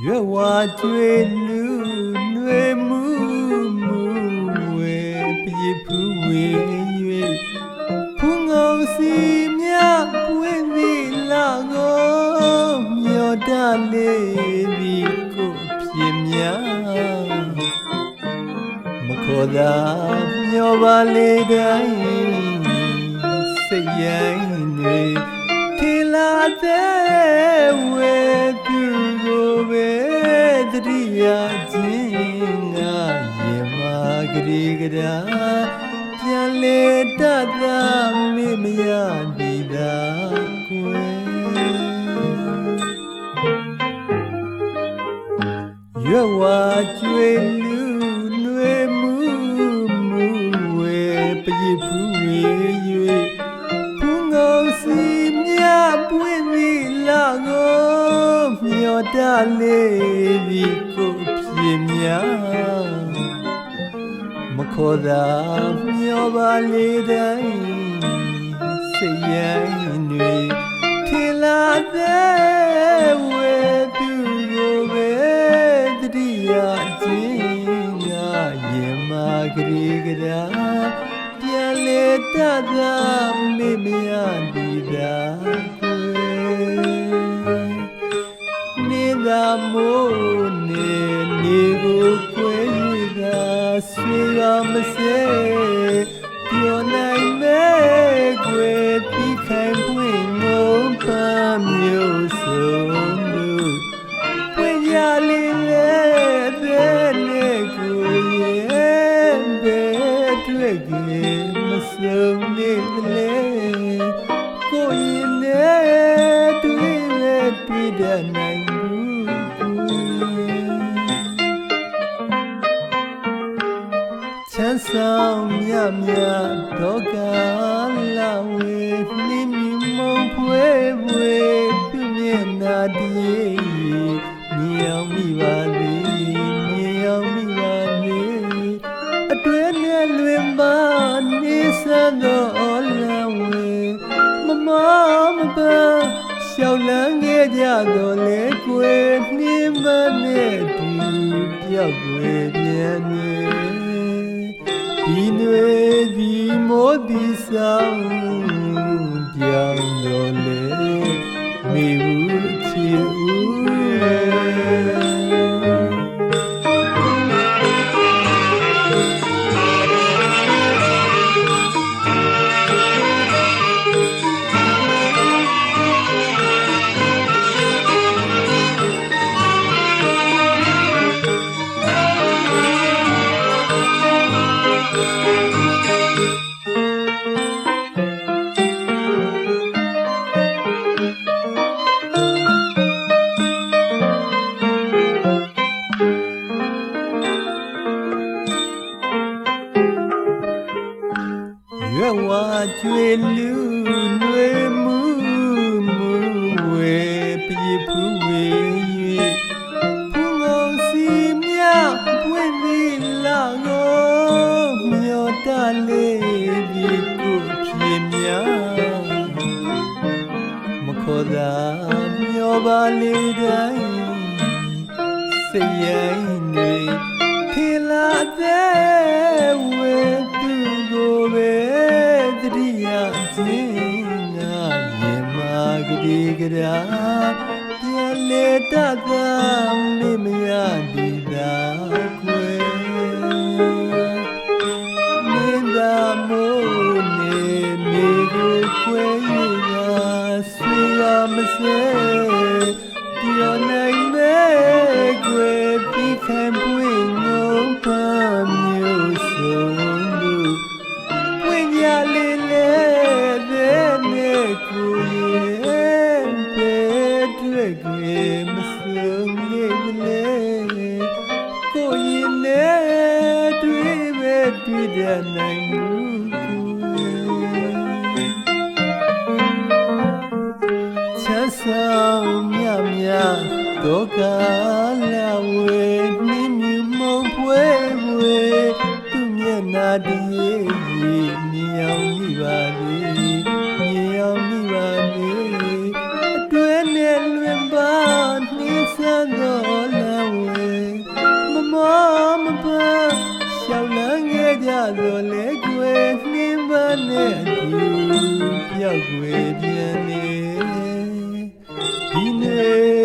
ရွယ်ဝါကျွေလူຫນွေမှုမှုဝေပြေဖူးဝေ၍ဖူးငုံစီမြပွင့်သည်လာကိုမျောတလေးသည်ကိုဖြစ်များမခေါ်သာမျောပါလေတိုင်းစိတ်ရိုင်းတွေထေလာတဲ့ဝေသူကိုပဲတတိယချင်းငါရေမာကလေးကရာပြန်လေတတ်တာမေမရဒီတာကွယ်ရွယ်ဝါကျွေလူຫນွေမှုမှုဝေပြေဖူးဝေ၍ဖူးငုံစီမြပွင့်သည်လာကိုမျောတလေးသည်ကိုဖြစ်များမခေါ်သာမျောပါလေတိုင်းစိတ်ရိုင်းတွေထေလာတဲ့ဝေသူကိုပဲတတိယချင်းငါရေမာကလေးကရာပြန်လေတတ်တာမေမရဒီတာနေသာမိုးနေကိုကွယ်၍သာဆွေရမစေပြောနိုင်မဲ့ကွယ်တိခိုင်ပွင့်ငုံပမျိုးစုံတို့ပွင့်ရလေးလေတဲ့နေကိုရဲ့ပဲတွေ့ကြမစုံနေလေကိုရင်နဲ့တွေ့မဲ့တွေ့တဲ့နိုင်ချမ်းဆောင်မြမြတော့ကလာဝေနှင်းမြမုံဖွေးဖွေးသူမျက်နာတည်းမြေအောင်မိပါလေမြေအောင်မိပါလေအတွဲနဲ့လွင်ပါနေစသောလံဝေမမမပါရှောက်လန်းခဲ့ကြတော့လေကွယ်နှင်းမနဲ့တူပြောက်ွယ်ပြန်နေဒီနွေဒီမိုးဒီဆောင်ပြောင်းတော့လေမိဘူးချီဦးရွယ်ဝါကျွေလူຫນွေမှုမှုဝေပြေဖူးဝေ၍ဖူးငုံစီမြပွင့်သည်လာကိုမျောတလေးသည်ကိုဖြစ်များမခေါ်သာမျောပါလေတိုင်းစိတ်ရိုင်းတွေထေလာတဲ့ဝေသူကိုပဲတတိယချင်းငါရေမာကလေးကရာပြန်လေတတ်တာမေမရဒီတာကွယ်နေသာမိုးနေကိုကွယ်၍သာဆွေရမစေပြောနိုင်မဲ့ကွယ်ပြီးခံပွင့်ငုံပမျိုးစုံတို့ပွင့်ရလေးလေတဲ့နေကိုရဲ့ပဲတွေ့ကြမစုံနေလေကိုရင်နဲ့တွေ့ပဲတွေ့တဲ့နိုင်ဘူးချမ်းဆောင်မြမြတော့ကလာဝေနှင်းမြမုံဖွေးဖွေးသူမျက်နာတည်းမြေအောင်မိပါလေ သောလဲကွယ်နှင်းပါနဲ့အတူပြောက်ွယ်ပြန်နေဒီနေ့